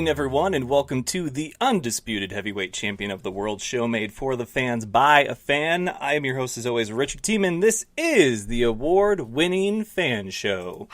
evening, everyone, and welcome to the undisputed heavyweight champion of the world show made for the fans by a fan. I am your host, as always, Richard Tiemann. This is the award-winning Fan Show.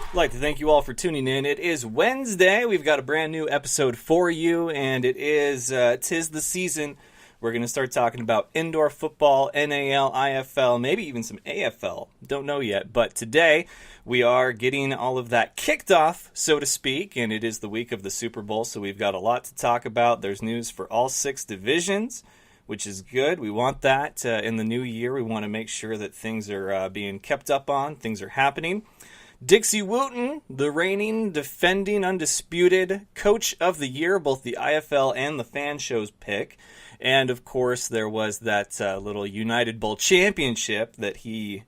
I'd like to thank you all for tuning in. It is Wednesday. We've got a brand new episode for you, and it is tis the season. We're going to start talking about indoor football, NAL, IFL, maybe even some AFL. Don't know yet, but today we are getting all of that kicked off, so to speak, and it is the week of the Super Bowl, so we've got a lot to talk about. There's news for all 6 divisions, which is good. We want that in the new year. We want to make sure that things are being kept up on, things are happening. Dixie Wooten, the reigning, defending, undisputed Coach of the Year, both the IFL and the Fan Show's pick. And, of course, there was that little United Bowl championship that he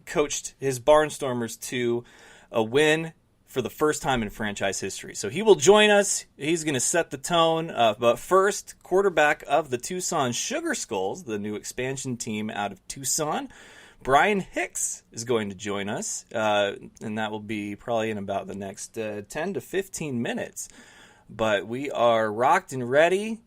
coached his Barnstormers to a win for the first time in franchise history. So he will join us. He's going to set the tone. But first, quarterback of the Tucson Sugar Skulls, the new expansion team out of Tucson, Bryan Hicks is going to join us, and that will be probably in about the next 10 to 15 minutes. But we are rocked and ready,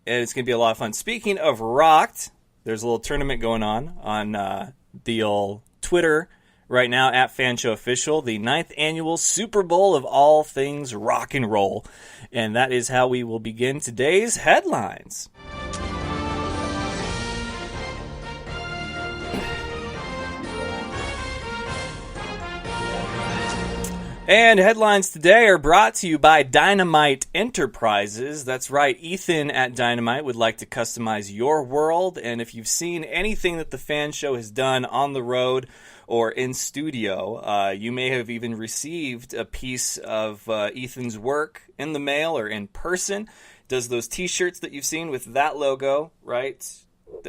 and it's going to be a lot of fun. Speaking of rocked, there's a little tournament going on the old Twitter right now, at Fan Show Official, the 9th annual Super Bowl of all things rock and roll. And that is how we will begin today's headlines. And headlines today are brought to you by Dynamite Enterprises. That's right, Ethan at Dynamite would like to customize your world. And if you've seen anything that the Fan Show has done on the road or in studio, you may have even received a piece of Ethan's work in the mail or in person. Does those t-shirts that you've seen with that logo, right?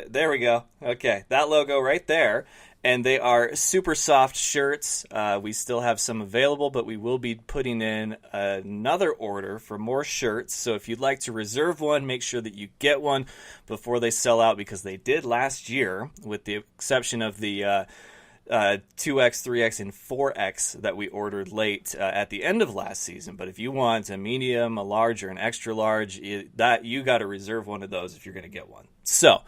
There we go. Okay, that logo right there. And they are super soft shirts. We still have some available, but we will be putting in another order for more shirts. So if you'd like to reserve one, make sure that you get one before they sell out, because they did last year, with the exception of the 2X, 3X, and 4X that we ordered late at the end of last season. But if you want a medium, a large, or an extra large, you got to reserve one of those if you're going to get one. So,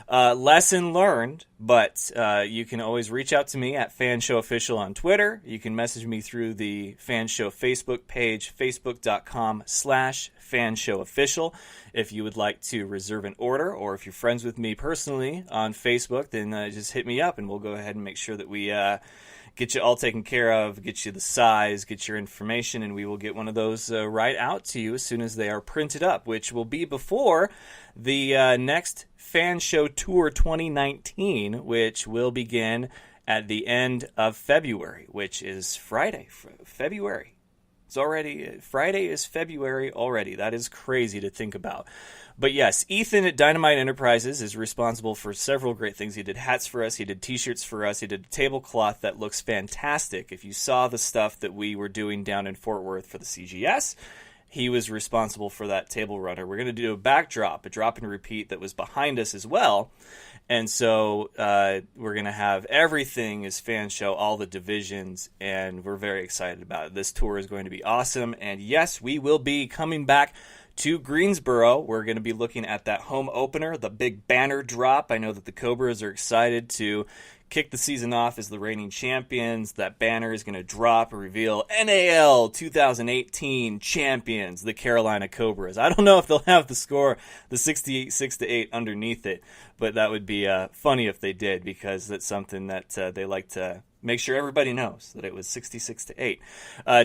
lesson learned, but you can always reach out to me at Fan Show Official on Twitter. You can message me through the Fan Show Facebook page, facebook.com/FanShowOfficial. If you would like to reserve an order, or if you're friends with me personally on Facebook, then just hit me up and we'll go ahead and make sure that we get you all taken care of, get you the size, get your information, and we will get one of those right out to you as soon as they are printed up, which will be before the next Fan Show Tour 2019, which will begin at the end of February, which is Friday, February. It's already, Friday is February already. That is crazy to think about. But yes, Ethan at Dynamite Enterprises is responsible for several great things. He did hats for us. He did t-shirts for us. He did a tablecloth that looks fantastic. If you saw the stuff that we were doing down in Fort Worth for the CGS, he was responsible for that table runner. We're going to do a backdrop, a drop and repeat that was behind us as well. And so we're going to have everything as Fan Show, all the divisions, and we're very excited about it. This tour is going to be awesome. And yes, we will be coming back to Greensboro. We're going to be looking at that home opener, the big banner drop. I know that the Cobras are excited to kick the season off as the reigning champions. That banner is going to drop and reveal NAL 2018 champions, the Carolina Cobras. I don't know if they'll have the score, the 68-6-8 underneath it, but that would be funny if they did, because that's something that they like to make sure everybody knows, that it was 66-8.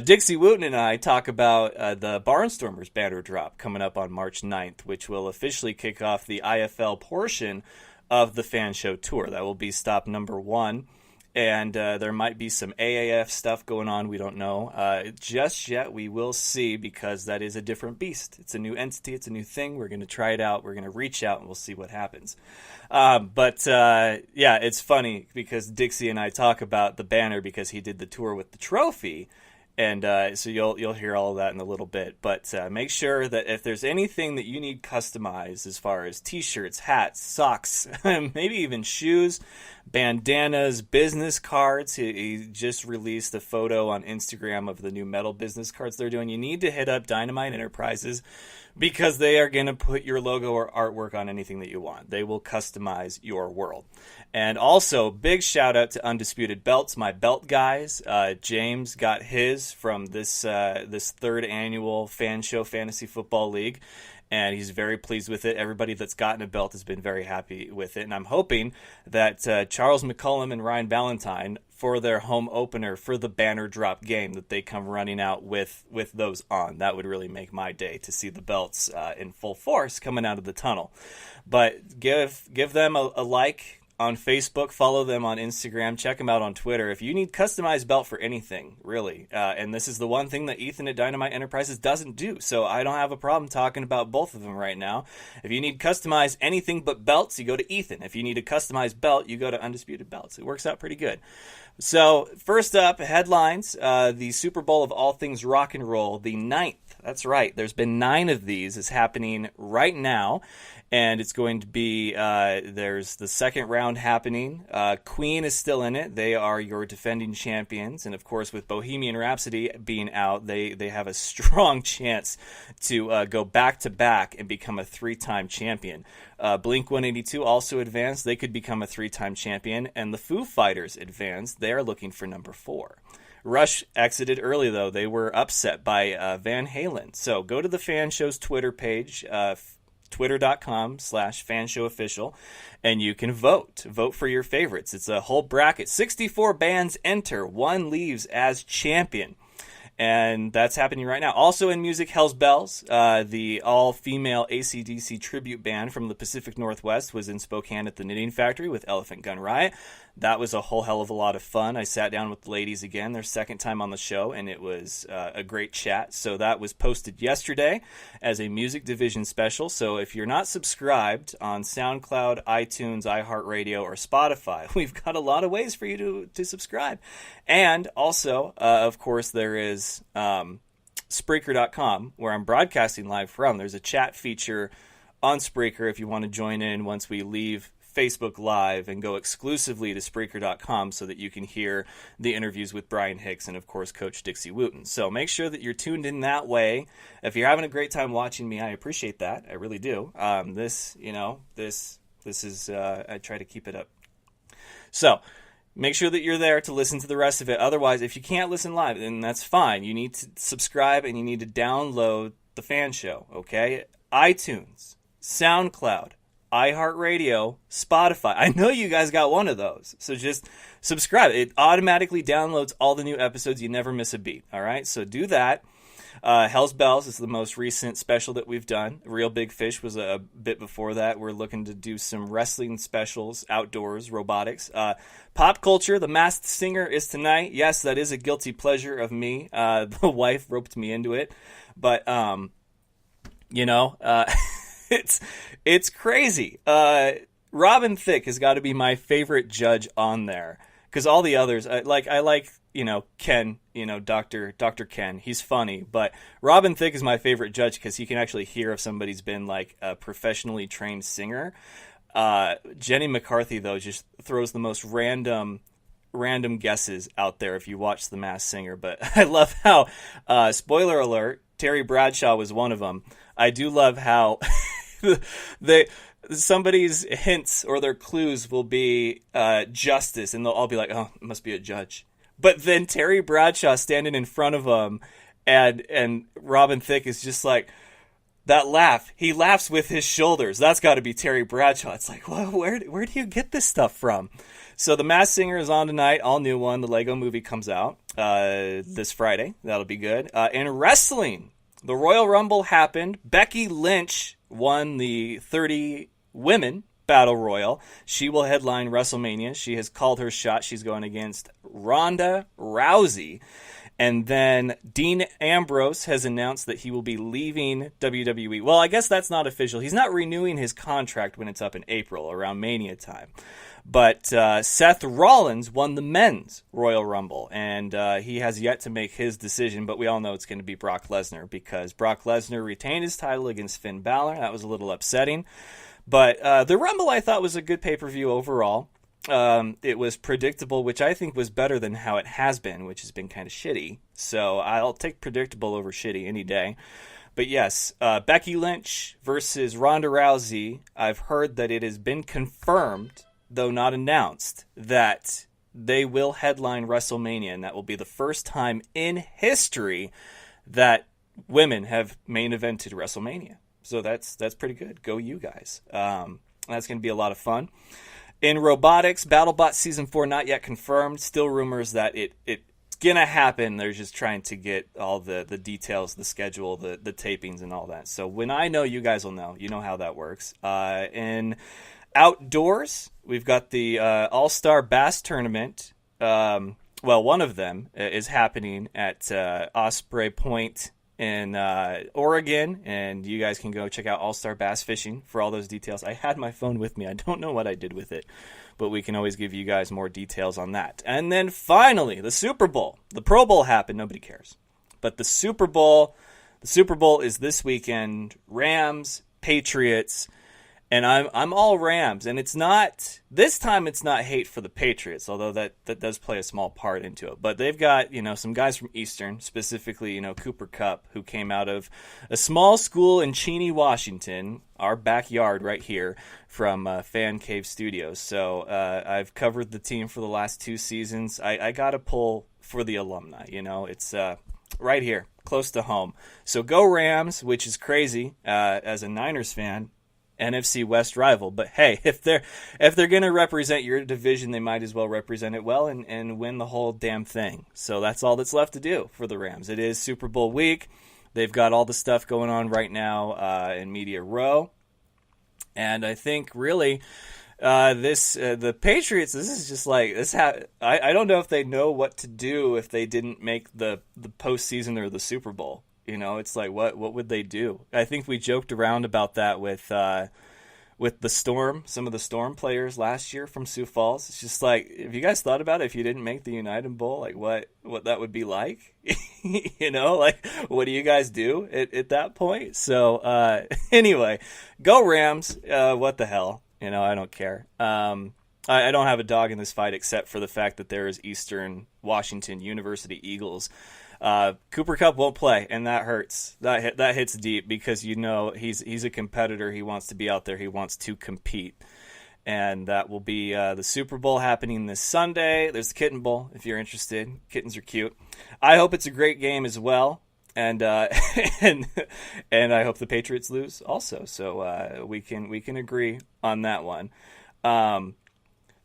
Dixie Wooten and I talk about the Barnstormers banner drop coming up on March 9th, which will officially kick off the IFL portion of the Fan Show Tour. That will be stop number 1. And there might be some AAF stuff going on. We don't know just yet. We will see, because that is a different beast. It's a new entity. It's a new thing. We're going to try it out. We're going to reach out, and we'll see what happens. But it's funny because Dixie and I talk about the banner because he did the tour with the trophy. And so you'll hear all of that in a little bit. But make sure that if there's anything that you need customized as far as T-shirts, hats, socks, maybe even shoes, bandanas, business cards. He just released a photo on Instagram of the new metal business cards they're doing. You need to hit up Dynamite Enterprises because they are going to put your logo or artwork on anything that you want. They will customize your world. And also, big shout out to Undisputed Belts, my belt guys. James got his from this third annual Fan Show Fantasy Football League, and he's very pleased with it. Everybody that's gotten a belt has been very happy with it, and I'm hoping that Charles McCullum and Ryan Valentine, for their home opener for the banner drop game, that they come running out with those on. That would really make my day to see the belts in full force coming out of the tunnel. But give them a like on Facebook, follow them on Instagram, check them out on Twitter. If you need customized belt for anything, really, and this is the one thing that Ethan at Dynamite Enterprises doesn't do, so I don't have a problem talking about both of them right now. If you need customized anything but belts, you go to Ethan. If you need a customized belt, you go to Undisputed Belts. It works out pretty good. So, first up, headlines, the Super Bowl of all things rock and roll, the 9th. That's right. There's been 9 of these. It's happening right now. And it's going to be, there's the second round happening. Queen is still in it. They are your defending champions. And, of course, with Bohemian Rhapsody being out, they have a strong chance to go back-to-back and become a 3-time champion. Blink-182 also advanced. They could become a 3-time champion. And the Foo Fighters advanced. They are looking for number 4. Rush exited early, though. They were upset by Van Halen. So go to the Fan Show's Twitter page, twitter.com/fanshowofficial, and you can vote for your favorites. It's a whole bracket. 64 bands enter, 1 leaves as champion, and that's happening right now. Also in music, Hell's Bells, the all-female AC/DC tribute band from the Pacific Northwest, was in Spokane at the Knitting Factory with Elephant Gun Riot. That was a whole hell of a lot of fun. I sat down with the ladies again, their second time on the show, and it was a great chat. So that was posted yesterday as a Music Division special. So if you're not subscribed on SoundCloud, iTunes, iHeartRadio, or Spotify, we've got a lot of ways for you to subscribe. And also, of course, there is Spreaker.com, where I'm broadcasting live from. There's a chat feature on Spreaker if you want to join in once we leave Facebook Live and go exclusively to Spreaker.com so that you can hear the interviews with Bryan Hicks and, of course, Coach Dixie Wooten. So make sure that you're tuned in that way. If you're having a great time watching me, I appreciate that. I really do. This is, I try to keep it up. So make sure that you're there to listen to the rest of it. Otherwise, if you can't listen live, then that's fine. You need to subscribe and you need to download the Fan Show, okay? iTunes, SoundCloud, iHeartRadio, Spotify. I know you guys got one of those, so just subscribe. It automatically downloads all the new episodes. You never miss a beat, all right? So do that. Hell's Bells is the most recent special that we've done. Real Big Fish was a bit before that. We're looking to do some wrestling specials, outdoors, robotics. Pop Culture, The Masked Singer is tonight. Yes, that is a guilty pleasure of me. The wife roped me into it. But, it's crazy. Robin Thicke has got to be my favorite judge on there, because all the others, I like Ken, Dr. Ken. He's funny, but Robin Thicke is my favorite judge because he can actually hear if somebody's been like a professionally trained singer. Jenny McCarthy, though, just throws the most random guesses out there if you watch The Masked Singer. But I love how, spoiler alert, Terry Bradshaw was one of them. I do love how somebody's hints or their clues will be justice, and they'll all be like, oh, it must be a judge. But then Terry Bradshaw standing in front of them, and Robin Thicke is just like, that laugh. He laughs with his shoulders. That's got to be Terry Bradshaw. It's like, well, where do you get this stuff from? So The Masked Singer is on tonight, all new one. The Lego Movie comes out this Friday. That'll be good. In wrestling, the Royal Rumble happened. Becky Lynch won the 30 women battle royal. She will headline WrestleMania. She has called her shot. She's going against Ronda Rousey. And then Dean Ambrose has announced that he will be leaving WWE. Well, I guess that's not official. He's not renewing his contract when it's up in April, around Mania time. But Seth Rollins won the men's Royal Rumble, and he has yet to make his decision, but we all know it's going to be Brock Lesnar, because Brock Lesnar retained his title against Finn Balor. That was a little upsetting. But the Rumble, I thought, was a good pay-per-view overall. It was predictable, which I think was better than how it has been, which has been kind of shitty. So I'll take predictable over shitty any day. But yes, Becky Lynch versus Ronda Rousey. I've heard that it has been confirmed, though not announced, that they will headline WrestleMania, and that will be the first time in history that women have main evented WrestleMania. So that's pretty good. Go you guys. That's going to be a lot of fun. In robotics, BattleBot Season 4 not yet confirmed. Still rumors that it's going to happen. They're just trying to get all the details, the schedule, the tapings, and all that. So when I know, you guys will know. You know how that works. In outdoors, we've got the All-Star Bass Tournament. Well, one of them is happening at Osprey Point in Oregon, and you guys can go check out All-Star Bass Fishing for all those details. I had my phone with me. I don't know what I did with it, but we can always give you guys more details on that. And then finally, the Super Bowl. The Pro Bowl happened. Nobody cares. But the Super Bowl is this weekend. Rams, Patriots. And I'm all Rams, and it's not this time. It's not hate for the Patriots, although that does play a small part into it. But they've got some guys from Eastern, specifically Cooper Kupp, who came out of a small school in Cheney, Washington, our backyard right here from Fan Cave Studios. So I've covered the team for the last 2 seasons. I got to pull for the alumni. It's right here, close to home. So go Rams, which is crazy as a Niners fan. NFC West rival, but hey, if they're going to represent your division, they might as well represent it well and win the whole damn thing. So that's all that's left to do for the Rams. It is Super Bowl week. They've got all the stuff going on right now in Media Row, and I think really the Patriots. This is just like this. I don't know if they know what to do if they didn't make the postseason or the Super Bowl. It's like, what would they do? I think we joked around about that with the Storm, some of the Storm players last year from Sioux Falls. It's just like, have you guys thought about it? If you didn't make the United Bowl, like what that would be like? Like what do you guys do at that point? So anyway, go Rams. What the hell? I don't care. I don't have a dog in this fight except for the fact that there is Eastern Washington University Eagles. Cooper Kupp won't play, and that hurts. That hits deep because he's a competitor. He wants to be out there. He wants to compete, and that will be the Super Bowl happening this Sunday. There's the Kitten Bowl if you're interested. Kittens are cute. I hope it's a great game as well, and and I hope the Patriots lose also. So we can agree on that one.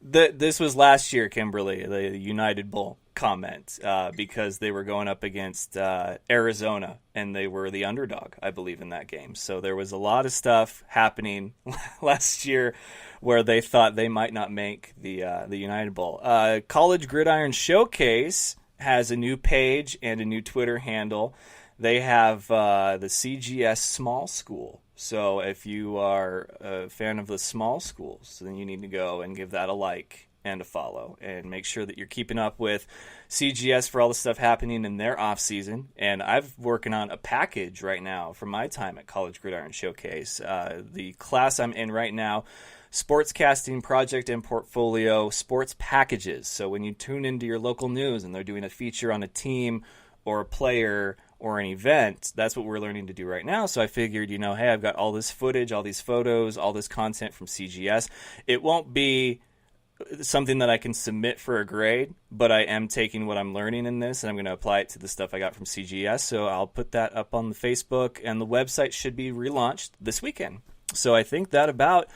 This was last year, Kimberly, the United Bowl comment, because they were going up against Arizona, and they were the underdog, I believe, in that game. So there was a lot of stuff happening last year where they thought they might not make the United Bowl. College Gridiron Showcase has a new page and a new Twitter handle. They have the CGS Small School. So if you are a fan of the small schools, then you need to go and give that a like and a follow and make sure that you're keeping up with CGS for all the stuff happening in their off season. And I've working on a package right now from my time at College Gridiron Showcase. The class I'm in right now, Sportscasting Project and Portfolio Sports Packages. So when you tune into your local news and they're doing a feature on a team or a player or an event, that's what we're learning to do right now. So I figured, hey, I've got all this footage, all these photos, all this content from CGS. It won't be something that I can submit for a grade, but I am taking what I'm learning in this, and I'm going to apply it to the stuff I got from CGS. So I'll put that up on the Facebook, and the website should be relaunched this weekend. So I think that about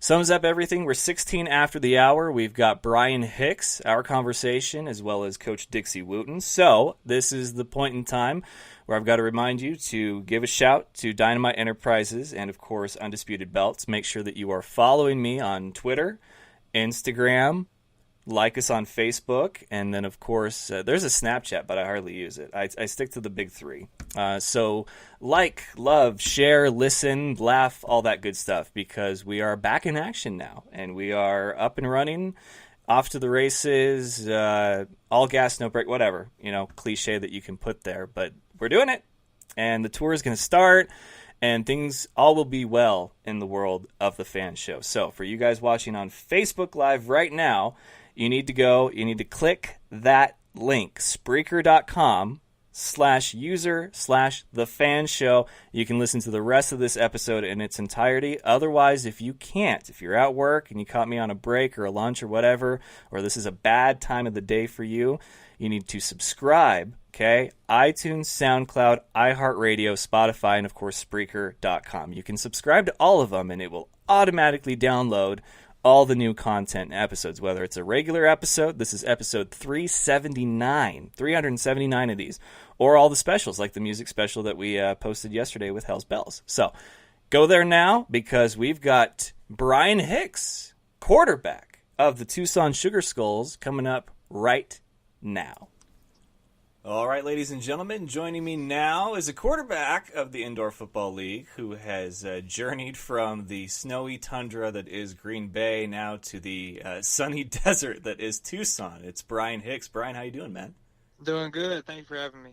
sums up everything. We're 16 after the hour. We've got Bryan Hicks, our conversation, as well as Coach Dixie Wooten. So this is the point in time where I've got to remind you to give a shout to Dynamite Enterprises and, of course, Undisputed Belts. Make sure that you are following me on Twitter, Instagram, like us on Facebook, and then, of course, there's a Snapchat, but I hardly use it. I stick to the big three. So like, love, share, listen, laugh, all that good stuff, because we are back in action now, and we are up and running, off to the races, all gas, no brake, whatever, cliche that you can put there. But we're doing it, and the tour is going to start, and things all will be well in the world of the F.A.N show. So for you guys watching on Facebook Live right now, you need to click that link, Spreaker.com/user/the F.A.N show. You can listen to the rest of this episode in its entirety. Otherwise, if you're at work and you caught me on a break or a lunch or whatever, or this is a bad time of the day for you, you need to subscribe, okay? iTunes, SoundCloud, iHeartRadio, Spotify, and of course Spreaker.com. You can subscribe to all of them and it will automatically download all the new content and episodes, whether it's a regular episode, this is episode 379 of these, or all the specials, like the music special that we posted yesterday with Hell's Bells. So go there now, because we've got Bryan Hicks, quarterback of the Tucson Sugar Skulls, coming up right now. All right, ladies and gentlemen, joining me now is a quarterback of the Indoor Football League who has journeyed from the snowy tundra that is Green Bay now to the sunny desert that is Tucson. It's Bryan Hicks. Bryan, how you doing, man? Doing good. Thank you for having me.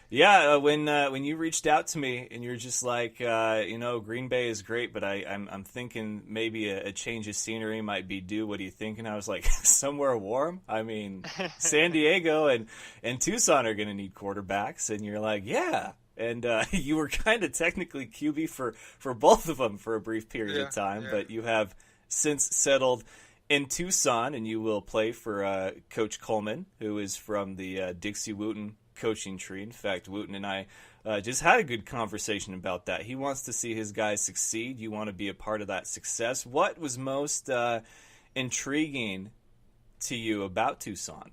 Yeah, when you reached out to me and you're just like, Green Bay is great, but I'm thinking maybe a change of scenery might be due. What do you think? And I was like, somewhere warm? I mean, San Diego and Tucson are going to need quarterbacks. And you're like, yeah. And you were kind of technically QB for both of them for a brief period of time, but you have since settled in Tucson, and you will play for Coach Coleman, who is from the Dixie Wooten coaching tree. In fact, Wooten and I just had a good conversation about that. He wants to see his guys succeed. You want to be a part of that success. What was most intriguing to you about Tucson?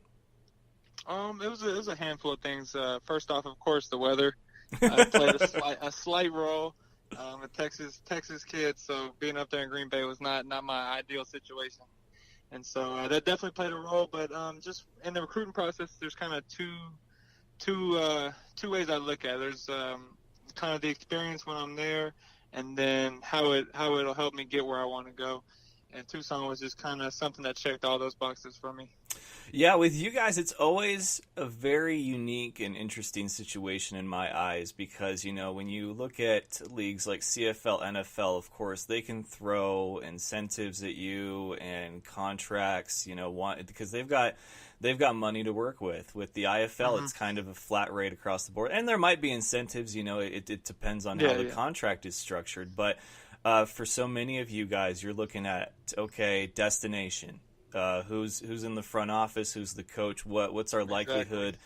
It was a handful of things. First off, of course, the weather. I played a slight role. A Texas kid, so being up there in Green Bay was not my ideal situation. And so that definitely played a role. But just in the recruiting process, there's kind of two ways I look at it. There's kind of the experience when I'm there, and then how it'll help me get where I want to go. And Tucson was just kind of something that checked all those boxes for me. Yeah, with you guys, it's always a very unique and interesting situation in my eyes, because, when you look at leagues like CFL, NFL, of course, they can throw incentives at you and contracts, because they've got money to work with. With the IFL, It's kind of a flat rate across the board. And there might be incentives, it depends on how the contract is structured. But for so many of you guys, you're looking at, okay, destination. Who's in the front office? Who's the coach? What's our likelihood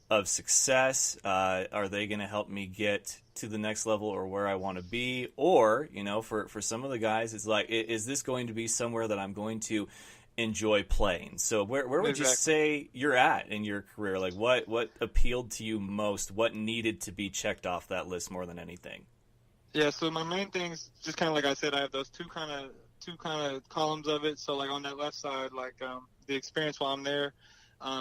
of success? Are they going to help me get to the next level or where I want to be? Or, for some of the guys, it's like, is this going to be somewhere that I'm going to enjoy playing? So where would you say you're at in your career? Like what appealed to you most? What needed to be checked off that list more than anything? Yeah, so my main things, just kind of like I said, I have those two kind of columns of it. So like on that left side, like the experience while I'm there,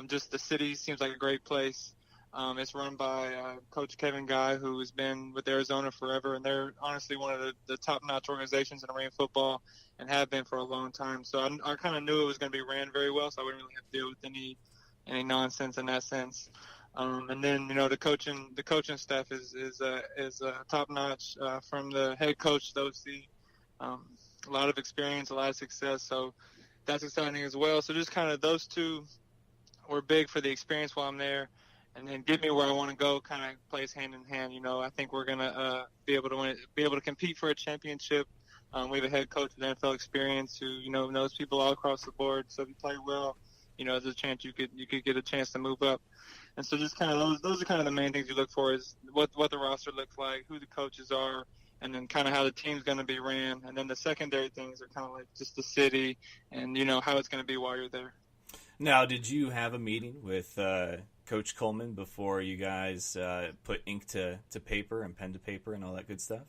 just the city seems like a great place. It's run by Coach Kevin Guy, who has been with Arizona forever, and they're honestly one of the top-notch organizations in arena football and have been for a long time. So I kind of knew it was going to be ran very well, so I wouldn't really have to deal with any nonsense in that sense. And then the coaching staff is top-notch, from the head coach to the OC. A lot of experience, a lot of success, so that's exciting as well. So just kind of those two were big for the experience while I'm there, and then get me where I want to go kind of plays hand in hand. I think we're gonna be able to compete for a championship. We have a head coach with NFL experience who knows people all across the board. So if you play well, there's a chance you could get a chance to move up. And so just kind of those are kind of the main things you look for, is what the roster looks like, who the coaches are, and then kind of how the team's going to be ran. And then the secondary things are kind of like just the city and, how it's going to be while you're there. Now, did you have a meeting with Coach Coleman before you guys put ink to paper and pen to paper and all that good stuff?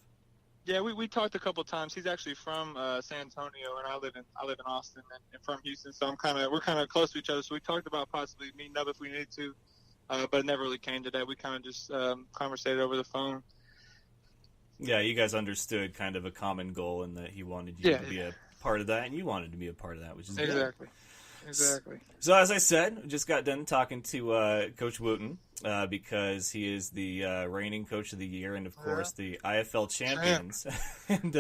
Yeah, we talked a couple times. He's actually from San Antonio, and I live in Austin, and from Houston. So we're kind of close to each other. So we talked about possibly meeting up if we needed to, but it never really came to that. We kind of just conversated over the phone. Yeah, you guys understood kind of a common goal, and that he wanted you to be a part of that, and you wanted to be a part of that, which is good. Exactly. So as I said, just got done talking to Coach Wooten because he is the reigning Coach of the Year, and of course the IFL champions. And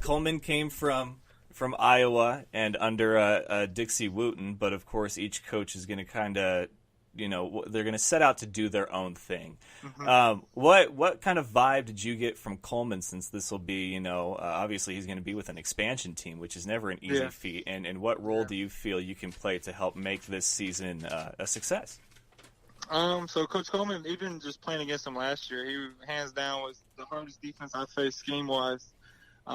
Coleman came from Iowa and under Dixie Wooten, but of course each coach is going to kind of they're going to set out to do their own thing. Mm-hmm. What kind of vibe did you get from Coleman, since this will be, obviously he's going to be with an expansion team, which is never an easy feat, and what role do you feel you can play to help make this season a success? So Coach Coleman, even just playing against him last year, he hands down was the hardest defense I faced scheme-wise.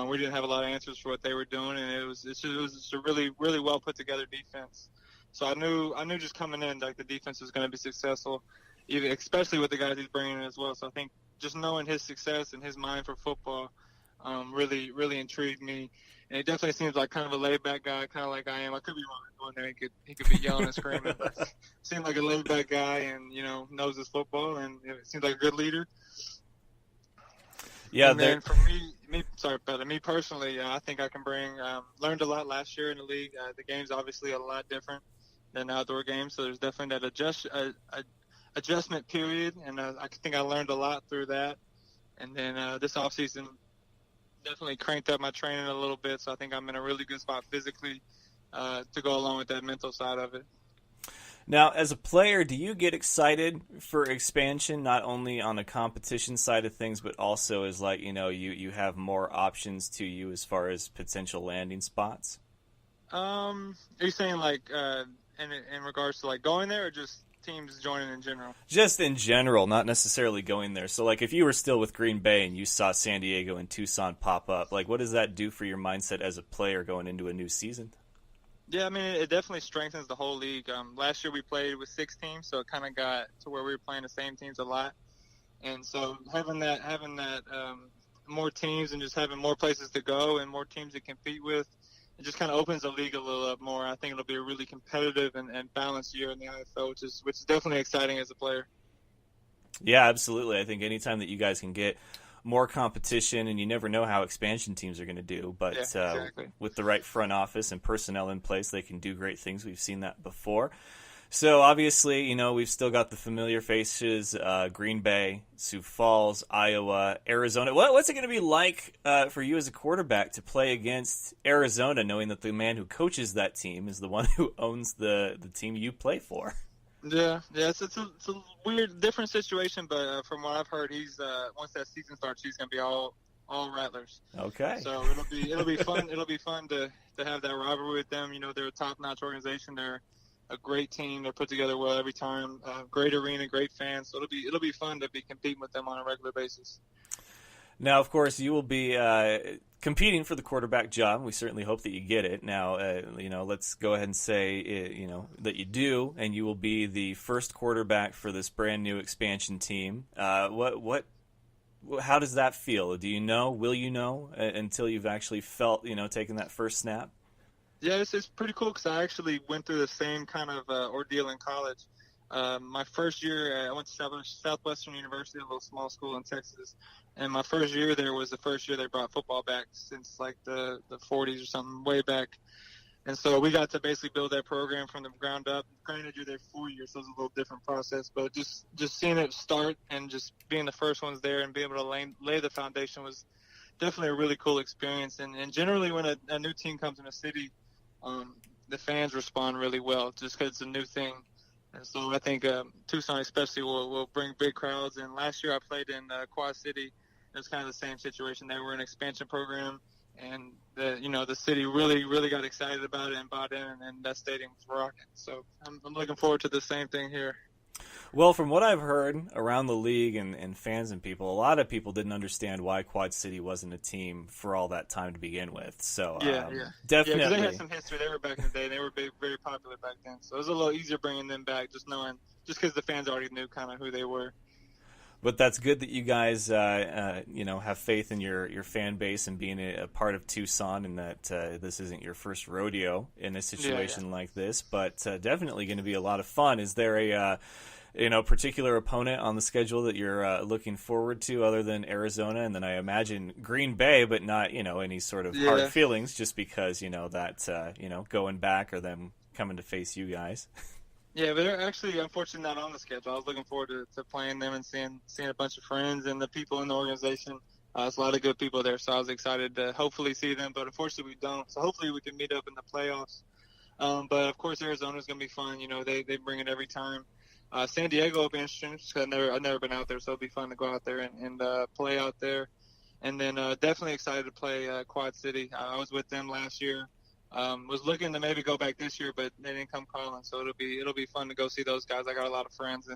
We didn't have a lot of answers for what they were doing, and it was just a really, really well put together defense. So I knew just coming in, like, the defense was going to be successful, even especially with the guys he's bringing in as well. So I think just knowing his success and his mind for football really, really intrigued me. And he definitely seems like kind of a laid-back guy, kind of like I am. I could be wrong going there. He could be yelling and screaming, but seemed like a laid-back guy and, knows his football, and it seems like a good leader. Yeah, and then for me personally, I think I can learned a lot last year in the league. The game's obviously a lot different than outdoor games, so there's definitely that adjustment period, and I think I learned a lot through that. And then this offseason definitely cranked up my training a little bit, so I think I'm in a really good spot physically to go along with that mental side of it. Now, as a player, do you get excited for expansion, not only on the competition side of things, but also as you have more options to you as far as potential landing spots? Are you saying in regards to going there, or just teams joining in general? Just in general, not necessarily going there. So if you were still with Green Bay and you saw San Diego and Tucson pop up, what does that do for your mindset as a player going into a new season? Yeah, I mean, it definitely strengthens the whole league. Last year we played with 6 teams, so it kind of got to where we were playing the same teams a lot. And so having that more teams and just having more places to go and more teams to compete with, it just kind of opens the league a little up more. I think it'll be a really competitive and balanced year in the IFL, which is definitely exciting as a player. Yeah, absolutely. I think anytime that you guys can get more competition, and you never know how expansion teams are going to do, but exactly. With the right front office and personnel in place, they can do great things. We've seen that before. So obviously, we've still got the familiar faces, Green Bay, Sioux Falls, Iowa, Arizona. What's it going to be like for you as a quarterback to play against Arizona, knowing that the man who coaches that team is the one who owns the team you play for? Yeah, it's a weird, different situation, but from what I've heard, he's once that season starts, he's going to be all Rattlers. Okay. So it'll be fun. It'll be fun to have that rivalry with them. They're a top-notch organization. They're a great team. They're put together well every time. Great arena, great fans. So it'll be fun to be competing with them on a regular basis. Now, of course, you will be competing for the quarterback job. We certainly hope that you get it. Now, let's go ahead and say, that you do, and you will be the first quarterback for this brand new expansion team. How does that feel? Do you know? Will you know until you've actually felt, taking that first snap? Yeah, it's pretty cool because I actually went through the same kind of ordeal in college. My first year, I went to Southwestern University, a little small school in Texas. And my first year there was the first year they brought football back since the 40s or something, way back. And so we got to basically build that program from the ground up. Granted, you're there 4 years, so it's a little different process. But just seeing it start and just being the first ones there and being able to lay the foundation was definitely a really cool experience. And generally when a new team comes in a city, the fans respond really well just because it's a new thing. And so I think Tucson especially will bring big crowds. And last year I played in Quad City. It was kind of the same situation. They were an expansion program, and the city really, really got excited about it and bought in, and that stadium was rocking. So I'm looking forward to the same thing here. Well, from what I've heard around the league and fans and people, a lot of people didn't understand why Quad City wasn't a team for all that time to begin with. So definitely. Yeah, because they had some history. They were back in the day. They were very popular back then. So it was a little easier bringing them back, just because the fans already knew kind of who they were. But that's good that you guys, have faith in your fan base and being a part of Tucson, and that this isn't your first rodeo in a situation like this. But definitely going to be a lot of fun. Is there a particular opponent on the schedule that you're looking forward to other than Arizona? And then I imagine Green Bay, but not any sort of hard feelings, just because that going back or them coming to face you guys. Yeah, but they're actually, unfortunately, not on the schedule. I was looking forward to playing them and seeing a bunch of friends and the people in the organization. There's a lot of good people there, so I was excited to hopefully see them. But unfortunately, we don't. So hopefully, we can meet up in the playoffs. But of course, Arizona's going to be fun. They bring it every time. San Diego will be interesting because I've never been out there, so it'll be fun to go out there and play out there. And then definitely excited to play Quad City. I was with them last year. Was looking to maybe go back this year, but they didn't come calling. So it'll be fun to go see those guys. I got a lot of friends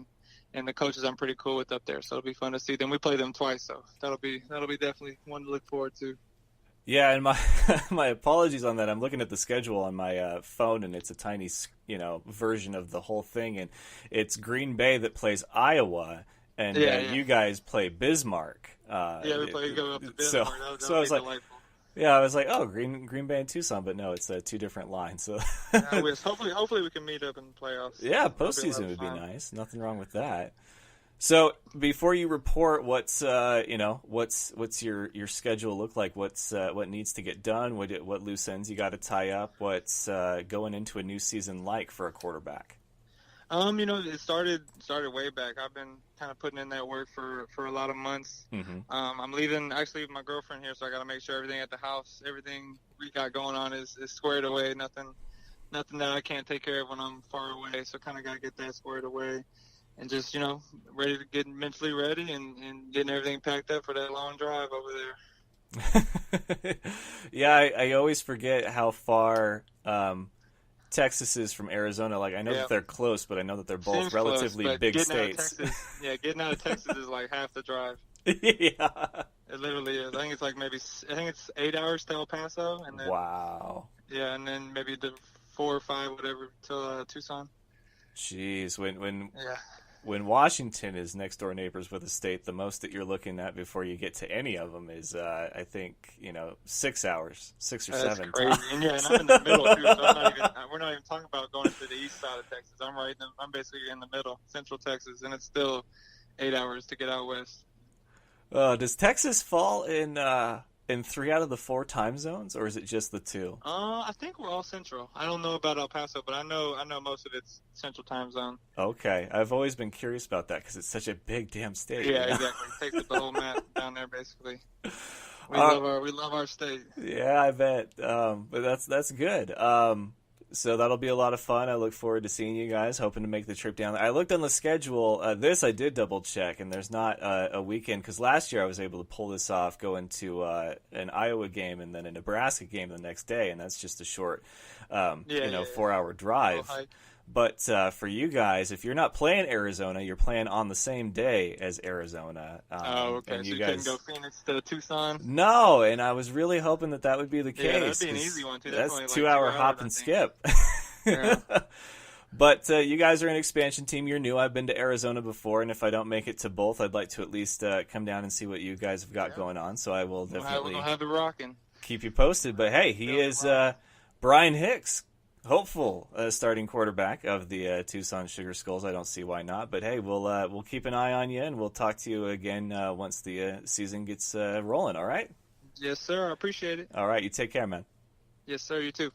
and the coaches I'm pretty cool with up there. So it'll be fun to see them. We play them twice, so that'll be definitely one to look forward to. Yeah, and my apologies on that. I'm looking at the schedule on my phone, and it's a tiny version of the whole thing, and it's Green Bay that plays Iowa, and you guys play Bismarck. We go up to Bismarck. So I was like, delightful. Yeah, I was like, oh, Green Bay and Tucson, but no, it's two different lines. So hopefully we can meet up in the playoffs. Yeah, postseason would be nice. Nothing wrong with that. So before you report, what's your schedule look like? What needs to get done? What loose ends you got to tie up? What's going into a new season like for a quarterback? It started way back. I've been kind of putting in that work for a lot of months. Mm-hmm. I'm leaving my girlfriend here, so I got to make sure everything at the house, everything we got going on is squared away. Nothing that I can't take care of when I'm far away. So kind of got to get that squared away, and just ready to get mentally ready and getting everything packed up for that long drive over there. Yeah, I always forget how far Texas is from Arizona. Like, I know that they're close, but I know that they're both Seems relatively close, big states. Getting out of Texas is like half the drive. Yeah. It literally is. I think it's 8 hours to El Paso, and then wow. Yeah, and then maybe the 4 or 5, whatever, till Tucson. Jeez, when Washington is next door neighbors with a state, the most that you're looking at before you get to any of them is, I think, 6 hours, 6 or 7. That's crazy. And I'm in the middle too. So we're not even talking about going to the east side of Texas. I'm basically in the middle, Central Texas, and it's still 8 hours to get out west. Does Texas fall in 3 out of the 4 time zones, or is it just the 2? I think we're all central. I don't know about El Paso, but I know most of it's central time zone. Okay, I've always been curious about that because it's such a big damn state. Yeah, exactly. It takes up the whole map down there, basically. We love our state. Yeah, I bet. But that's good. So that'll be a lot of fun. I look forward to seeing you guys, hoping to make the trip down there. I looked on the schedule. This I did double check, and there's not a weekend, because last year I was able to pull this off, going to an Iowa game and then a Nebraska game the next day, and that's just a short 4-hour drive. But for you guys, if you're not playing Arizona, you're playing on the same day as Arizona. Okay. And so you guys couldn't go Phoenix to Tucson? No, and I was really hoping that would be the case. Yeah, that'd be an easy one, too. That's like 2-hour hop and skip. Yeah. But you guys are an expansion team. You're new. I've been to Arizona before, and if I don't make it to both, I'd like to at least come down and see what you guys have got going on. So I will definitely we'll have it rocking. Keep you posted. But, hey, he is Bryan Hicks, hopeful starting quarterback of the Tucson Sugar Skulls. I don't see why not. But, hey, we'll keep an eye on you, and we'll talk to you again once the season gets rolling, all right? Yes, sir. I appreciate it. All right. You take care, man. Yes, sir. You too.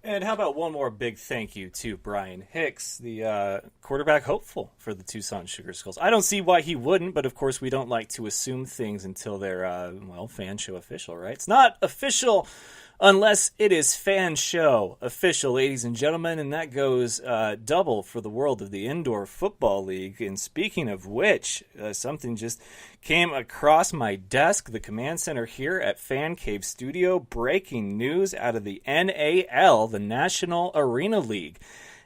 And how about one more big thank you to Bryan Hicks, the quarterback hopeful for the Tucson Sugar Skulls. I don't see why he wouldn't, but of course we don't like to assume things until they're, fan show official, right? It's not official unless it is fan show official, ladies and gentlemen, and that goes double for the world of the Indoor Football League. And speaking of which, something just came across my desk, the command center here at Fan Cave Studio. Breaking news out of the NAL, the National Arena League.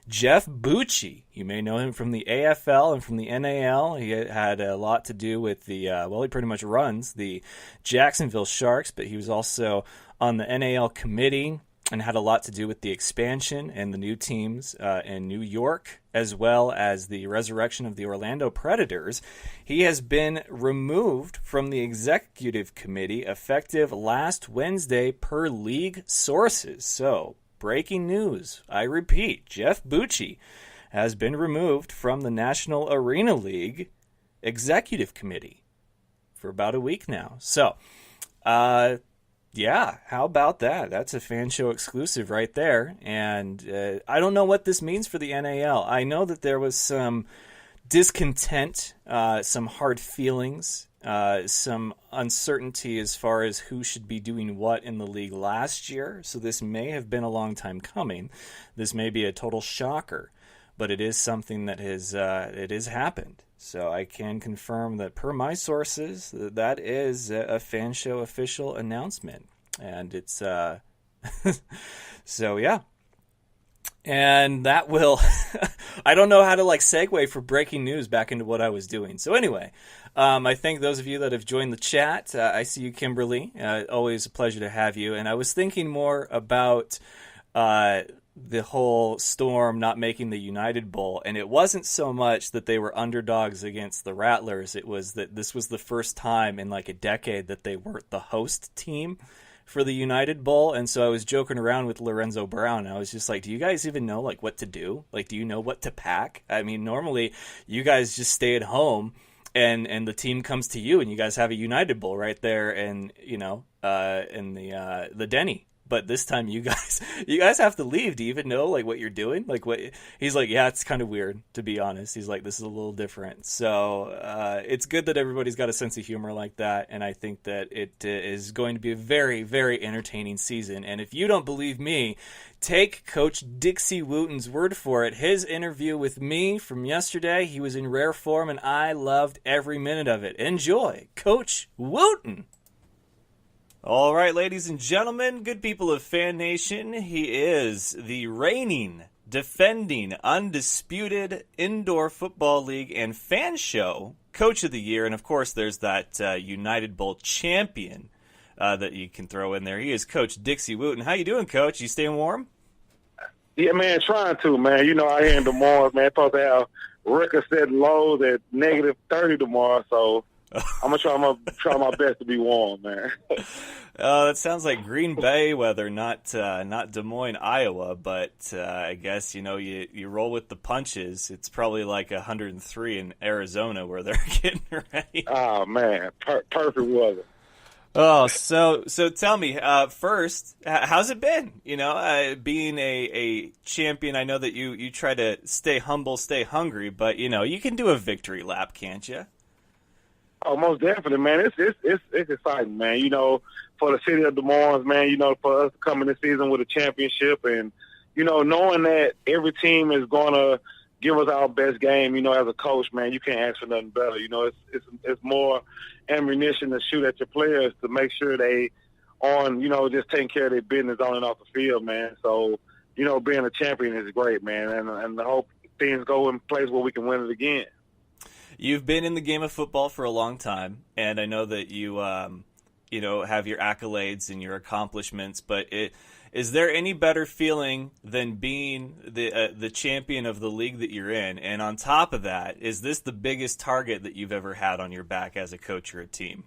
Jeff Bucci, you may know him from the AFL and from the NAL. He had a lot to do with the, he pretty much runs the Jacksonville Sharks, but he was also on the NAL committee. and had a lot to do with the expansion and the new teams in New York, as well as the resurrection of the Orlando Predators. He has been removed from the executive committee effective last Wednesday per league sources. So, breaking news. I repeat, Jeff Bucci has been removed from the National Arena League executive committee for about a week now. So, yeah, how about that? That's a fan show exclusive right there. And I don't know what this means for the NAL. I know that there was some discontent, some hard feelings, some uncertainty as far as who should be doing what in the league last year. So this may have been a long time coming. This may be a total shocker, but it is something that has happened. So I can confirm that per my sources, that is a fan show official announcement. And it's, so yeah. And that will, I don't know how to segue for breaking news back into what I was doing. So anyway, I thank those of you that have joined the chat. I see you, Kimberly. Always a pleasure to have you. And I was thinking more about, the whole Storm not making the United Bowl, and it wasn't so much that they were underdogs against the Rattlers. It was that this was the first time in a decade that they weren't the host team for the United Bowl. And so I was joking around with Lorenzo Brown. I was just like, do you guys even know what to do? Do you know what to pack? I mean, normally you guys just stay at home and the team comes to you and you guys have a United Bowl right there and in the Denny. But this time you guys have to leave. Do you even know what you're doing? What he's like, yeah, it's kind of weird, to be honest. He's like, this is a little different. So it's good that everybody's got a sense of humor like that, and I think that it is going to be a very, very entertaining season. And if you don't believe me, take Coach Dixie Wooten's word for it. His interview with me from yesterday, he was in rare form, and I loved every minute of it. Enjoy, Coach Wooten. All right, ladies and gentlemen, good people of Fan Nation, he is the reigning, defending, undisputed Indoor Football League and Fan Show Coach of the Year. And, of course, there's that United Bowl champion that you can throw in there. He is Coach Dixie Wooten. How you doing, Coach? You staying warm? Yeah, man, trying to, man. You know, out here in Des Moines, man, supposed to have record set lows at -30 tomorrow, so I'm gonna try my best to be warm, man. That sounds like Green Bay weather, not Des Moines, Iowa. But I guess you roll with the punches. It's probably 103 in Arizona where they're getting ready. Oh man, perfect weather. Oh, so tell me first, how's it been? Being a champion. I know that you try to stay humble, stay hungry, but you can do a victory lap, can't you? Oh, most definitely, man. It's exciting, man. For the city of Des Moines, man. For us to come in this season with a championship, and knowing that every team is gonna give us our best game. As a coach, man, you can't ask for nothing better. It's more ammunition to shoot at your players to make sure they on, just taking care of their business on and off the field, man. So, being a champion is great, man, and I hope things go in place where we can win it again. You've been in the game of football for a long time, and I know that you, have your accolades and your accomplishments. But is there any better feeling than being the champion of the league that you're in? And on top of that, is this the biggest target that you've ever had on your back as a coach or a team?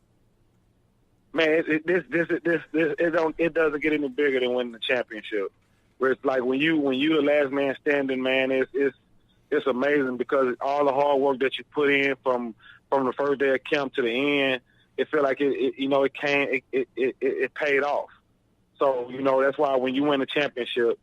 Man, it doesn't get any bigger than winning the championship. Where it's like when you the last man standing, man, it's amazing because all the hard work that you put in from the first day of camp to the end, it felt like it paid off. So, that's why when you win a championship,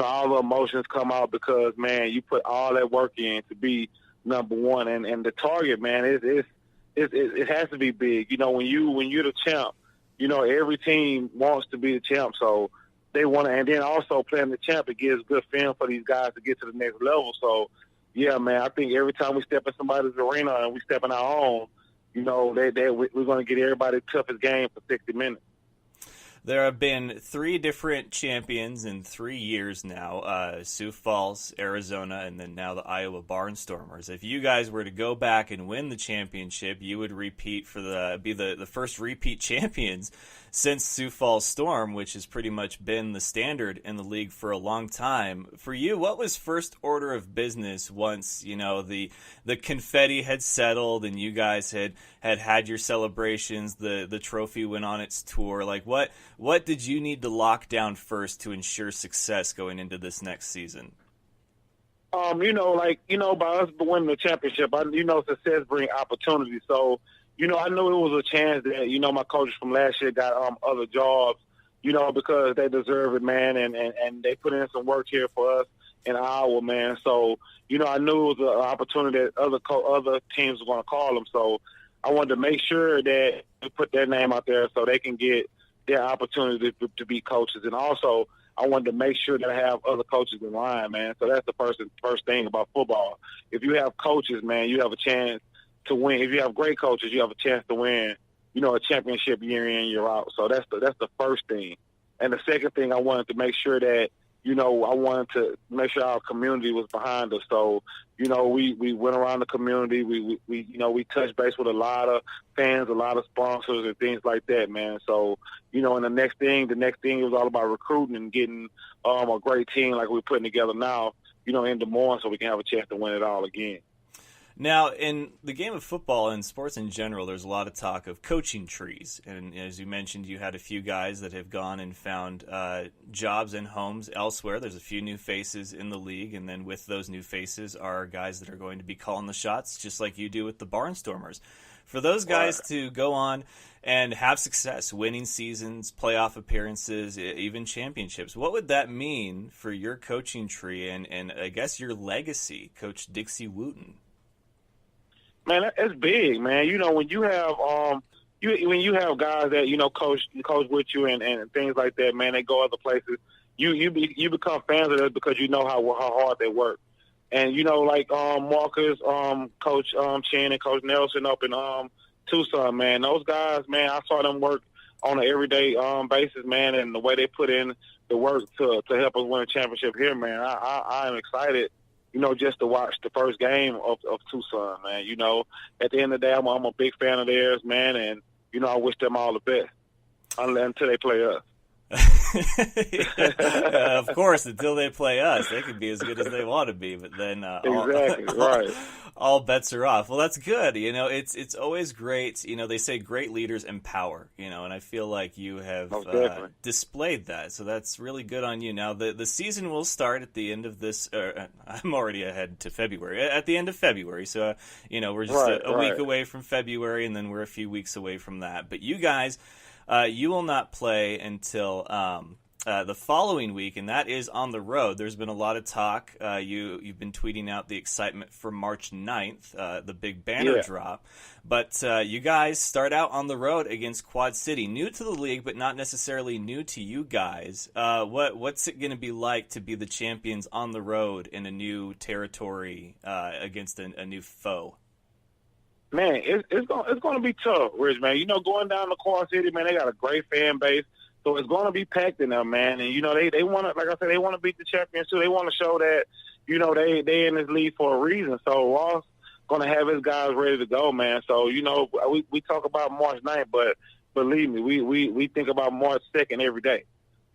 all the emotions come out because, man, you put all that work in to be number one. And the target, man, it has to be big. When you're the champ, every team wants to be the champ. So they want to, and then also playing the champ, it gives good film for these guys to get to the next level. So, yeah, man, I think every time we step in somebody's arena and we step in our own, we're going to get everybody the toughest game for 60 minutes. There have been 3 different champions in 3 years now, Sioux Falls, Arizona, and then now the Iowa Barnstormers. If you guys were to go back and win the championship, you would repeat be the first repeat champions since Sioux Falls Storm, which has pretty much been the standard in the league for a long time. For you, what was first order of business once, the confetti had settled and you guys had your celebrations, the trophy went on its tour? Like, what did you need to lock down first to ensure success going into this next season? By us winning the championship, success brings opportunity. So, I knew it was a chance that, my coaches from last year got other jobs, because they deserve it, man, and they put in some work here for us in Iowa, man. So, I knew it was an opportunity that other teams were going to call them. So I wanted to make sure that we put their name out there so they can get their opportunity to be coaches. And also, I wanted to make sure that I have other coaches in line, man. So that's the first thing about football. If you have coaches, man, you have a chance to win. If you have great coaches, you have a chance to win, a championship year in, year out. So that's the first thing. And the second thing, I wanted to make sure that, I wanted to make sure our community was behind us. So, we went around the community. We touched base with a lot of fans, a lot of sponsors and things like that, man. So, and the next thing it was all about recruiting and getting a great team like we're putting together now, in Des Moines, so we can have a chance to win it all again. Now, in the game of football and sports in general, there's a lot of talk of coaching trees. And as you mentioned, you had a few guys that have gone and found jobs and homes elsewhere. There's a few new faces in the league. And then with those new faces are guys that are going to be calling the shots, just like you do with the Barnstormers. For those guys to go on and have success, winning seasons, playoff appearances, even championships, what would that mean for your coaching tree and I guess your legacy, Coach Dixie Wooten? Man, that's big, man. When you have when you have guys that coach with you and things like that, man, they go other places. You become fans of that because you know how hard they work. And like Marcus, Coach Chen, and Coach Nelson up in Tucson, man. Those guys, man, I saw them work on an everyday basis, man, and the way they put in the work to help us win a championship here, man. I am excited. Just to watch the first game of Tucson, man. At the end of the day, I'm a big fan of theirs, man, and, I wish them all the best until they play us. Of course, until they play us, they can be as good as they want to be, but then exactly right. All bets are off. Well, that's good. It's always great. They say great leaders empower. And I feel like you have displayed that. So that's really good on you. Now the season will start at the end of this. I'm already ahead to February. At the end of February. So we're just a week away from February, and then we're a few weeks away from that. But you guys. You will not play until the following week, and that is on the road. There's been a lot of talk. You've been tweeting out the excitement for March 9th, the big banner drop. But you guys start out on the road against Quad City, new to the league, but not necessarily new to you guys. What's it going to be like to be the champions on the road in a new territory against a new foe? Man, it's going to be tough, Rich, man. Going down to Quad City, man, they got a great fan base, so it's going to be packed in there, man. And they want to, like I said, they want to beat the champions too. They want to show that they in this league for a reason. So Ross going to have his guys ready to go, man. So we talk about March 9th, but believe me, we think about March 2nd every day.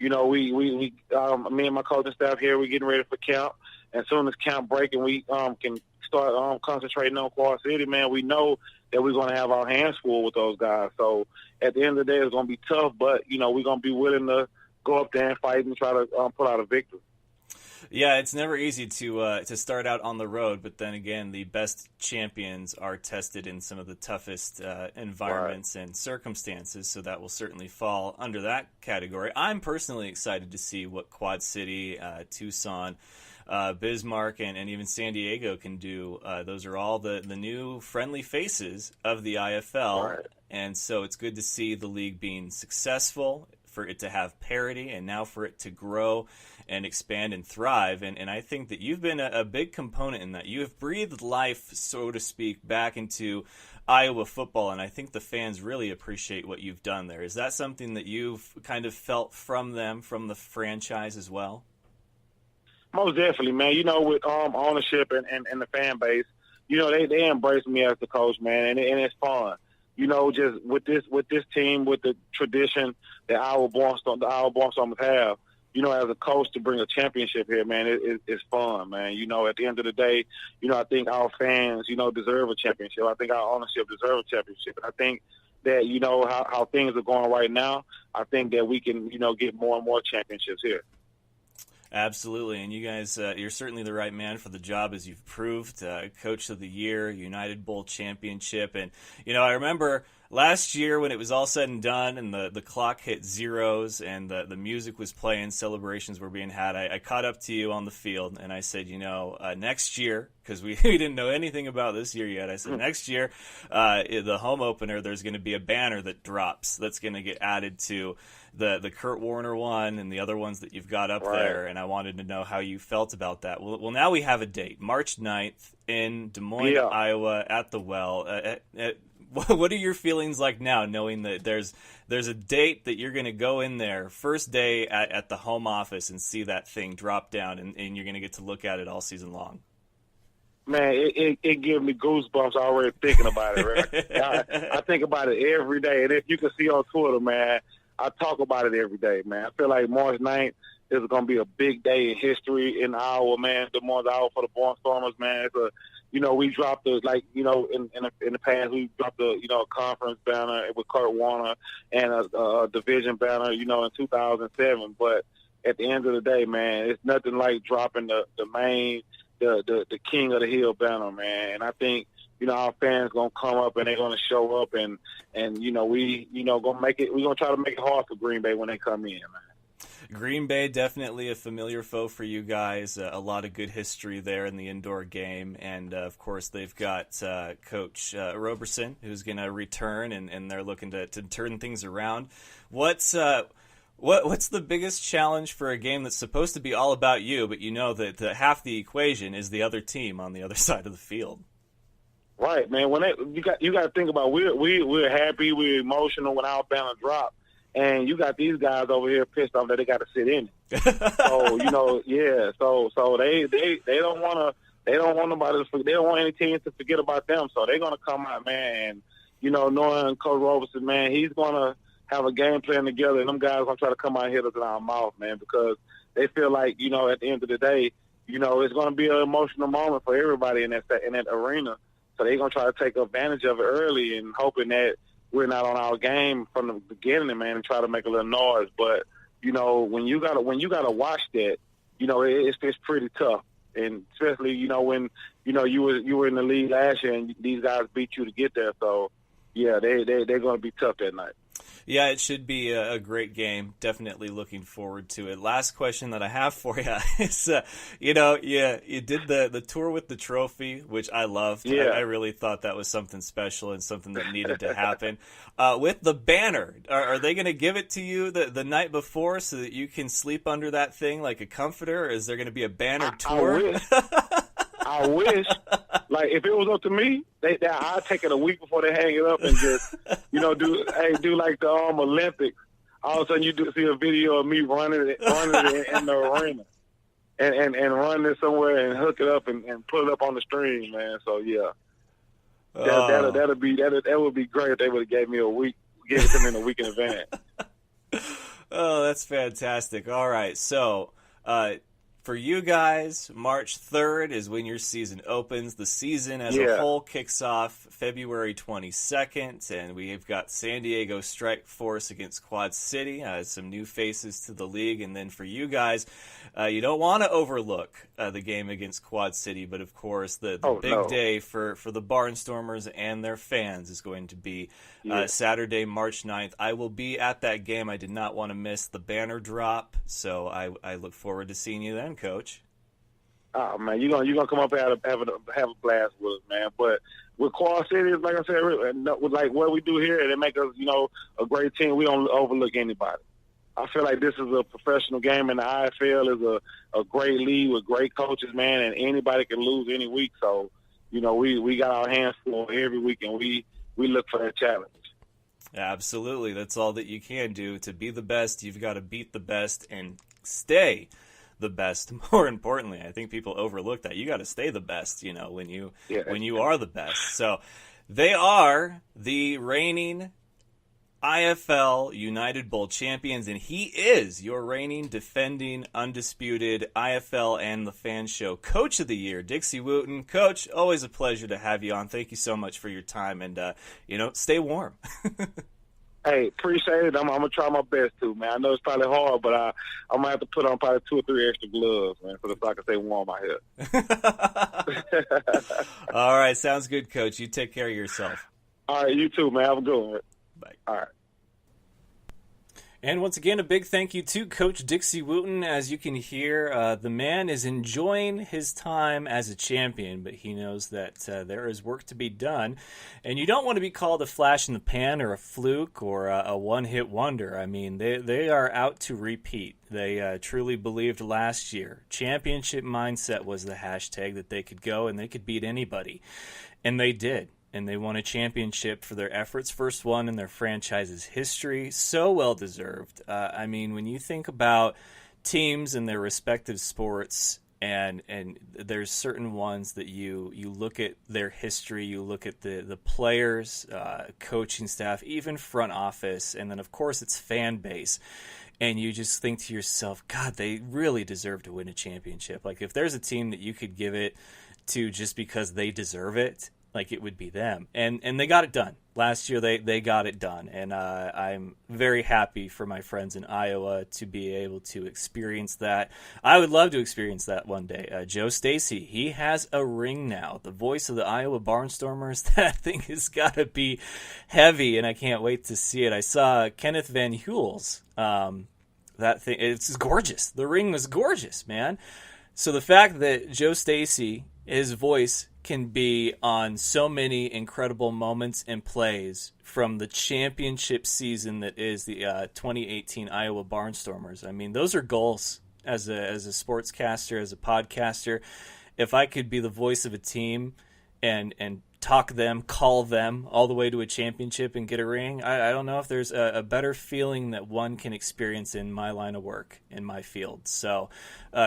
Me and my coaching staff here, we're getting ready for camp. As soon as camp break and we can start concentrating on Quad City, man, we know that we're going to have our hands full with those guys. So at the end of the day, it's going to be tough, but, we're going to be willing to go up there and fight and try to pull out a victory. Yeah, it's never easy to start out on the road, but then again, the best champions are tested in some of the toughest environments and circumstances, so that will certainly fall under that category. I'm personally excited to see what Quad City, Tucson, Bismarck, and even San Diego can do. Those are all the new friendly faces of the IFL, and so it's good to see the league being successful, for it to have parity, and now for it to grow and expand and thrive. And I think that you've been a big component in that. You have breathed life, so to speak, back into Iowa football, and I think the fans really appreciate what you've done there. Is that something that you've kind of felt from them, from the franchise as well? Most definitely, man. With ownership and the fan base, they embrace me as the coach, man, and it's fun. just with this team, with the tradition that our Barnstormers have, as a coach to bring a championship here, man, it's fun, man. At the end of the day, I think our fans, deserve a championship. I think our ownership deserves a championship. And I think that, how things are going right now, I think that we can, get more and more championships here. Absolutely, and you guys, you're certainly the right man for the job, as you've proved. Coach of the Year, United Bowl championship, and I remember last year when it was all said and done, and the clock hit zeros, and the music was playing, celebrations were being had. I caught up to you on the field, and I said, next year, because we didn't know anything about this year yet. I said next year, the home opener, there's going to be a banner that drops that's going to get added to the Kurt Warner one and the other ones that you've got up there, and I wanted to know how you felt about that. Well, now we have a date, March 9th in Des Moines, Iowa, at the Well. What are your feelings like now, knowing that there's a date that you're going to go in there, first day at the home office, and see that thing drop down, and you're going to get to look at it all season long? Man, it gives me goosebumps already thinking about it, right? I think about it every day, and if you can see on Twitter, man, I talk about it every day, man. I feel like March 9th is going to be a big day in history in Iowa, man. Des Moines, Iowa, for the Barnstormers, man. It's we dropped in the past, we dropped a conference banner with Kurt Warner and a division banner, in 2007. But at the end of the day, man, it's nothing like dropping the King of the Hill banner, man. And I think, our fans gonna come up and they're gonna show up and we gonna make it. We're gonna try to make it hard for Green Bay when they come in, man. Green Bay, definitely a familiar foe for you guys. A lot of good history there in the indoor game, and of course they've got Coach Roberson, who's gonna return, and they're looking to turn things around. What's the biggest challenge for a game that's supposed to be all about you, but that half the equation is the other team on the other side of the field? Right, man. When you got to think about, we're happy, we're emotional when our banner dropped, and you got these guys over here pissed off that they got to sit in it. So So they don't want nobody they don't want any team to forget about them. So they're gonna come out, man. And knowing Coach Roberson, man, he's gonna have a game plan together, and them guys gonna try to come out and hit us in our mouth, man, because they feel like at the end of the day, it's gonna be an emotional moment for everybody in that arena. So they're going to try to take advantage of it early and hoping that we're not on our game from the beginning, man, and try to make a little noise. But, when you got to watch that, it's pretty tough. And especially, when, you were in the league last year and these guys beat you to get there. So, yeah, they're going to be tough that night. Yeah, it should be a great game. Definitely looking forward to it. Last question that I have for you is, you did the tour with the trophy, which I loved. Yeah. I really thought that was something special and something that needed to happen. With the banner, are they going to give it to you the night before so that you can sleep under that thing like a comforter? Or is there going to be a banner tour? I wish. Like, if it was up to me, I'd take it a week before they hang it up and just, do like the Olympics. All of a sudden, you see a video of me running it in the arena, and run it somewhere and hook it up and put it up on the stream, man. So yeah, that would be great if they would have gave it to me in a week in advance. Oh, that's fantastic. All right, so. For you guys, March 3rd is when your season opens. The season as a whole kicks off February 22nd, and we've got San Diego Strike Force against Quad City, some new faces to the league. And then for you guys, you don't want to overlook the game against Quad City, but of course the big day for the Barnstormers and their fans is going to be Saturday, March 9th. I will be at that game. I did not want to miss the banner drop, so I look forward to seeing you then, Coach. Oh man, you're gonna come up and have a blast with us, man. But with Quad City, like I said, with like what we do here, and it make us, a great team. We don't overlook anybody. I feel like this is a professional game, and the IFL is a great league with great coaches, man, and anybody can lose any week. So, we got our hands full every week, and we look for that challenge. Absolutely. That's all that you can do. To be the best, you've got to beat the best and stay the best. More importantly, I think people overlook that. You got to stay the best, when you are the best. So They are the reigning IFL United Bowl champions, and he is your reigning, defending, undisputed IFL and the Fan Show Coach of the Year, Dixie Wooten. Coach, always a pleasure to have you on. Thank you so much for your time, and, stay warm. Hey, appreciate it. I'm going to try my best to, man. I know it's probably hard, but I'm going to have to put on probably 2 or 3 extra gloves, man, so I can stay warm out here. All right, sounds good, Coach. You take care of yourself. All right, you too, man. Have a good one. Bye. All right. And once again, a big thank you to Coach Dixie Wooten. As you can hear, the man is enjoying his time as a champion, but he knows that there is work to be done. And you don't want to be called a flash in the pan or a fluke or a one-hit wonder. I mean, they are out to repeat. They truly believed last year. Championship mindset was the hashtag, that they could go and they could beat anybody. And they did. And they won a championship for their efforts, first one in their franchise's history. So well-deserved. I mean, when you think about teams in their respective sports, and there's certain ones that you look at their history, you look at the players, coaching staff, even front office, and then, of course, it's fan base. And you just think to yourself, God, they really deserve to win a championship. Like, if there's a team that you could give it to just because they deserve it, like, it would be them. And they got it done. Last year they got it done. And I'm very happy for my friends in Iowa to be able to experience that. I would love to experience that one day. Joe Stacy, he has a ring now. The voice of the Iowa Barnstormers. That thing has got to be heavy, and I can't wait to see it. I saw Kenneth Van Huel's. That thing, it's gorgeous. The ring was gorgeous, man. So the fact that Joe Stacy, his voice can be on so many incredible moments and plays from the championship season that is the 2018 Iowa Barnstormers. I mean, those are goals as a sportscaster, as a podcaster. If I could be the voice of a team and talk them, call them all the way to a championship and get a ring, I don't know if there's a better feeling that one can experience in my line of work, in my field. So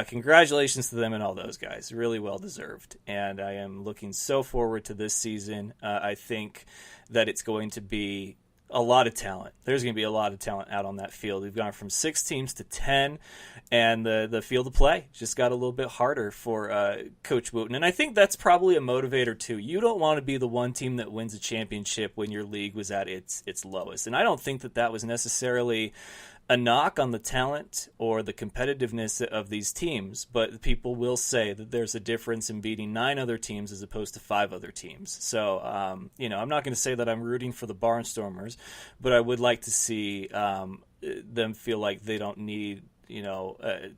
congratulations to them and all those guys. Really well deserved. And I am looking so forward to this season. I think that it's going to be a lot of talent. There's going to be a lot of talent out on that field. We've gone from 6 teams to 10, and the field of play just got a little bit harder for Coach Wooten. And I think that's probably a motivator too. You don't want to be the one team that wins a championship when your league was at its lowest. And I don't think that was necessarily a knock on the talent or the competitiveness of these teams, but people will say that there's a difference in beating 9 other teams as opposed to 5 other teams. So, I'm not going to say that I'm rooting for the Barnstormers, but I would like to see them feel like they don't need, that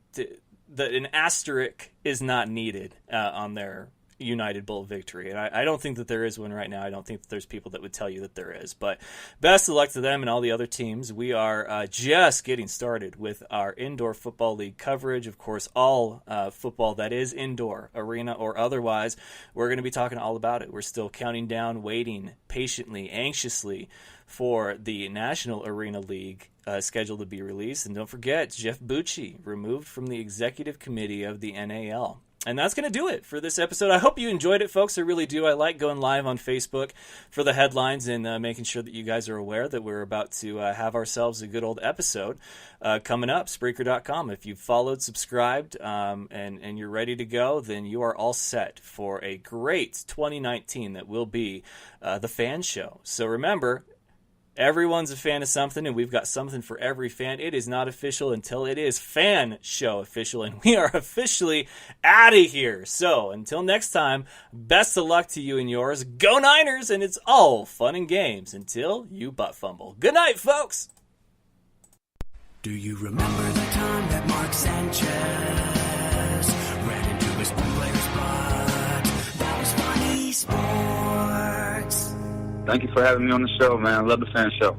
an asterisk is not needed on their United Bowl victory. And I don't think that there is one right now. I don't think that there's people that would tell you that there is. But best of luck to them and all the other teams. We are just getting started with our Indoor Football League coverage. Of course, all football that is indoor, arena or otherwise, we're going to be talking all about it. We're still counting down, waiting patiently, anxiously for the National Arena League scheduled to be released. And don't forget, Jeff Bucci removed from the executive committee of the NAL. And that's going to do it for this episode. I hope you enjoyed it, folks. I really do. I like going live on Facebook for the headlines and making sure that you guys are aware that we're about to have ourselves a good old episode coming up. Spreaker.com. If you've followed, subscribed, and you're ready to go, then you are all set for a great 2019 that will be the Fan Show. So remember, everyone's a fan of something, and we've got something for every fan. It is not official until it is Fan Show official, and we are officially out of here. So until next time, best of luck to you and yours. Go Niners, and it's all fun and games until you butt fumble. Good night, folks. Do you remember the time that Mark Sanchez ran into his own player's butt? That was funny sports. Thank you for having me on the show, man. I love the Fan Show.